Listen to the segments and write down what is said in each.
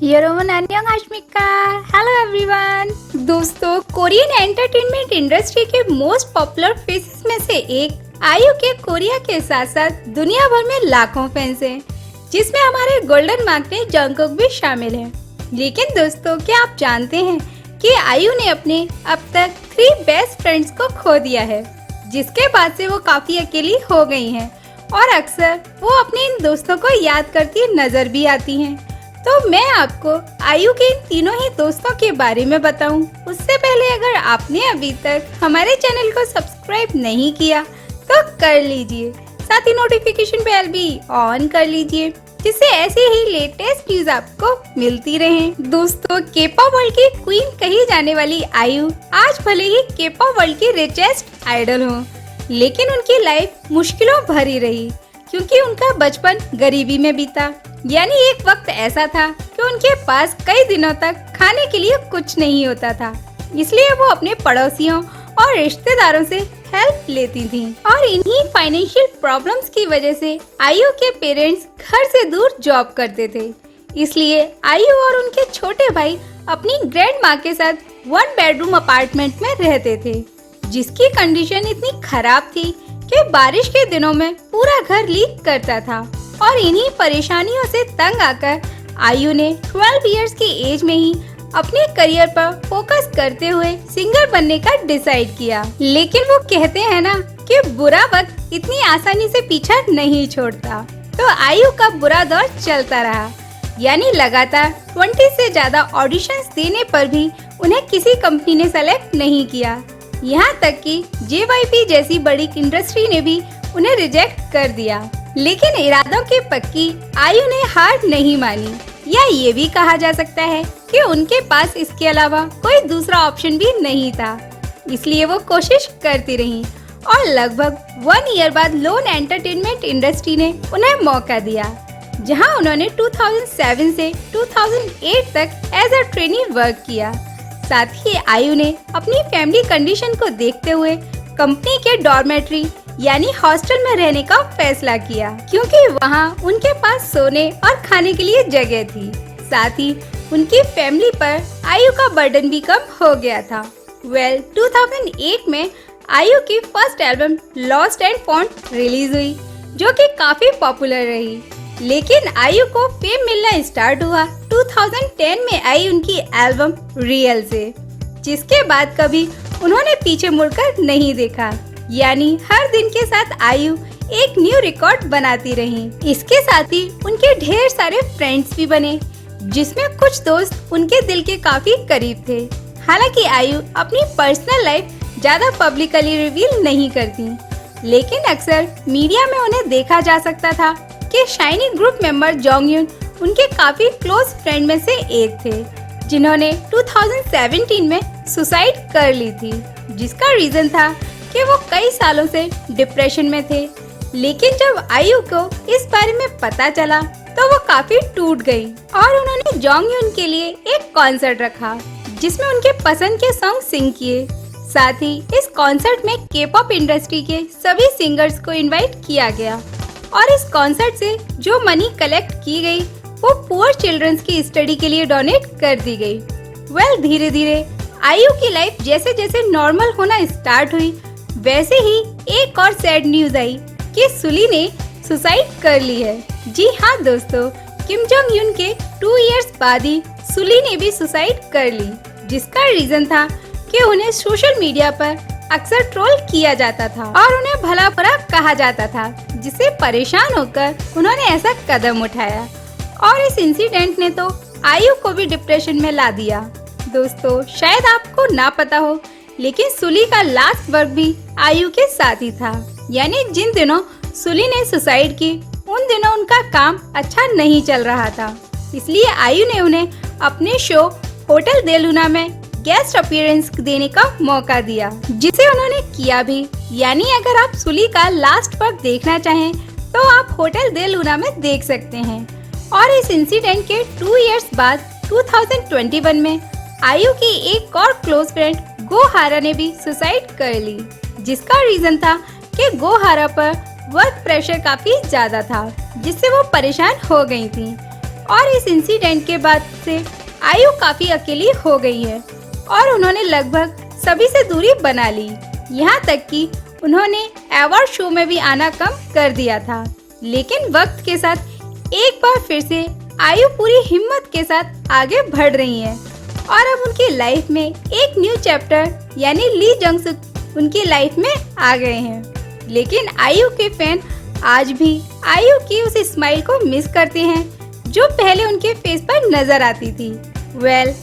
यरोवन अन्यंगाश्मिका। Hello everyone. दोस्तों, Korean entertainment industry के मोस्ट पॉपुलर फेसेस में से एक आयु के कोरिया के साथ साथ दुनिया भर में लाखों फैंस हैं, जिसमें हमारे गोल्डन मार्क जंगकुक भी शामिल हैं। लेकिन दोस्तों, क्या आप जानते हैं कि आयु ने अपने अब तक 3 बेस्ट फ्रेंड्स को खो दिया है, जिसके बाद से वो काफी अकेली हो गई हैं और अक्सर वो अपने इन दोस्तों को याद करती नजर भी आती हैं। तो मैं आपको आयु के इन तीनों ही दोस्तों के बारे में बताऊं, उससे पहले अगर आपने अभी तक हमारे चैनल को सब्सक्राइब नहीं किया तो कर लीजिए, साथ ही नोटिफिकेशन बेल भी ऑन कर लीजिए, जिससे ऐसी ही लेटेस्ट न्यूज आपको मिलती रहे। दोस्तों, के-पॉप वर्ल्ड की क्वीन कही जाने वाली आयु आज भले ही के-पॉप वर्ल्ड की रिचेस्ट आइडल हो, लेकिन उनकी लाइफ मुश्किलों भरी रही, क्योंकि उनका बचपन गरीबी में बीता। यानी एक वक्त ऐसा था कि उनके पास कई दिनों तक खाने के लिए कुछ नहीं होता था, इसलिए वो अपने पड़ोसियों और रिश्तेदारों से हेल्प लेती थी। और इन्हीं फाइनेंशियल प्रॉब्लम्स की वजह से आयु के पेरेंट्स घर से दूर जॉब करते थे, इसलिए आयु और उनके छोटे भाई अपनी ग्रैंड माँ के साथ 1 बेडरूम अपार्टमेंट में रहते थे, जिसकी कंडीशन इतनी खराब थी कि बारिश के दिनों में पूरा घर लीक करता था। और इन्हीं परेशानियों से तंग आकर आयु ने 12 इयर्स की एज में ही अपने करियर पर फोकस करते हुए सिंगर बनने का डिसाइड किया। लेकिन वो कहते हैं ना कि बुरा वक्त इतनी आसानी से पीछा नहीं छोड़ता, तो आयु का बुरा दौर चलता रहा। यानी लगातार 20 से ज्यादा ऑडिशंस देने पर भी उन्हें किसी कंपनी ने सेलेक्ट नहीं किया। यहाँ तक कि JYP जैसी बड़ी इंडस्ट्री ने भी उन्हें रिजेक्ट कर दिया। लेकिन इरादों की पक्की आयु ने हार नहीं मानी, या ये भी कहा जा सकता है कि उनके पास इसके अलावा कोई दूसरा ऑप्शन भी नहीं था, इसलिए वो कोशिश करती रहीं और लगभग 1 ईयर बाद लोन एंटरटेनमेंट इंडस्ट्री ने उन्हें मौका दिया, जहां उन्होंने 2007 से 2008 तक एज अ ट्रेनी वर्क किया। साथ ही आयु ने अपनी फैमिली कंडीशन को देखते हुए कंपनी के डॉर्मेट्री यानी हॉस्टल में रहने का फैसला किया, क्योंकि वहां उनके पास सोने और खाने के लिए जगह थी। साथ ही उनकी फैमिली पर आयु का बर्डन भी कम हो गया था। 2008 में आयु की first album lost and found release हुई, जो कि काफी पॉपुलर रही। लेकिन आयु को फेम मिलना स्टार्ट हुआ 2010 में आई उनकी एल्बम रियल से, जिसके बाद कभी उन्होंने पीछे मुड़कर नहीं देखा। यानी हर दिन के साथ आयु एक न्यू रिकॉर्ड बनाती रही। इसके साथ ही उनके ढेर सारे फ्रेंड्स भी बने, जिसमें कुछ दोस्त उनके दिल के काफी करीब थे। हालांकि आयु अपनी पर्सनल लाइफ ज्यादा पब्लिकली रिवील नहीं करती, लेकिन अक्सर मीडिया में उन्हें देखा जा सकता था कि शाइनी ग्रुप मेंबर जोंगयुन उनके काफी क्लोज फ्रेंड में से एक थे, जिन्होंने 2017 में सुसाइड कर ली थी, जिसका रीजन था कि वो कई सालों से डिप्रेशन में थे। लेकिन जब आयु को इस बारे में पता चला तो वो काफी टूट गई और उन्होंने जोंगयुन के लिए एक कॉन्सर्ट रखा, जिसमें उनके पसंद के सॉन्ग सिंग किए। साथ ही इस कॉन्सर्ट में के-पॉप इंडस्ट्री के सभी सिंगर्स को इनवाइट किया गया और इस कॉन्सर्ट से जो मनी कलेक्ट की गई वो पुअर चिल्ड्रंस की स्टडी के लिए डोनेट कर दी गई। धीरे धीरे आयु की लाइफ जैसे जैसे नॉर्मल होना स्टार्ट हुई, वैसे ही एक और सैड न्यूज आई कि सुली ने सुसाइड कर ली है। जी हाँ दोस्तों, किम जोंग यून के 2 इयर्स बाद ही सुली ने भी सुसाइड कर ली, जिसका रीजन था कि उन्हें सोशल मीडिया पर अक्सर ट्रोल किया जाता था और उन्हें भला बुरा कहा जाता था, जिससे परेशान होकर उन्होंने ऐसा कदम उठाया। और इस इंसिडेंट ने तो आयु को भी डिप्रेशन में ला दिया। दोस्तों, शायद आपको ना पता हो, लेकिन सुली का लास्ट वर्क भी आयु के साथ ही था। यानी जिन दिनों सुली ने सुसाइड की, उन दिनों उनका काम अच्छा नहीं चल रहा था, इसलिए आयु ने उन्हें अपने शो होटल दे लूना में गेस्ट अपीयरेंस देने का मौका दिया, जिसे उन्होंने किया भी। यानी अगर आप सुली का लास्ट वर्क देखना चाहें तो आप होटल दे लूना में देख सकते हैं। और इस इंसिडेंट के 2 इयर्स बाद 2021 में आयु की एक और क्लोज फ्रेंड गो हारा ने भी सुसाइड कर ली, जिसका रीजन था कि गो हारा पर वर्क प्रेशर काफी ज्यादा था, जिससे वो परेशान हो गई थी। और इस इंसिडेंट के बाद से आयु काफी अकेली हो गई है और उन्होंने लगभग सभी से दूरी बना ली। यहाँ तक कि उन्होंने अवार्ड शो में भी आना कम कर दिया था। लेकिन वक्त के साथ एक बार फिर से आयु पूरी हिम्मत के साथ आगे बढ़ रही हैं और अब उनकी लाइफ में एक न्यू चैप्टर यानी ली जंग सुक उनकी लाइफ में आ गए हैं। लेकिन आयु के फैन आज भी आयु की उस स्माइल को मिस करते हैं जो पहले उनके फेस पर नजर आती थी।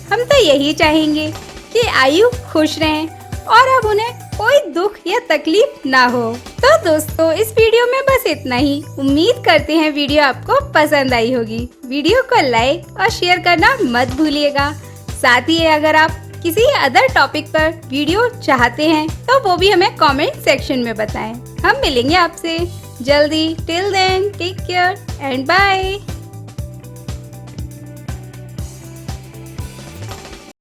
हम तो यही चाहेंगे कि आयु खुश रहें और अब उन्हें कोई दुख या तकलीफ ना हो। तो दोस्तों, इस वीडियो में बस इतना ही। उम्मीद करते हैं वीडियो आपको पसंद आई होगी। वीडियो को लाइक और शेयर करना मत भूलिएगा। साथ ही अगर आप किसी अदर टॉपिक पर वीडियो चाहते हैं तो वो भी हमें कमेंट सेक्शन में बताएं। हम मिलेंगे आपसे जल्दी। Till then take care and bye.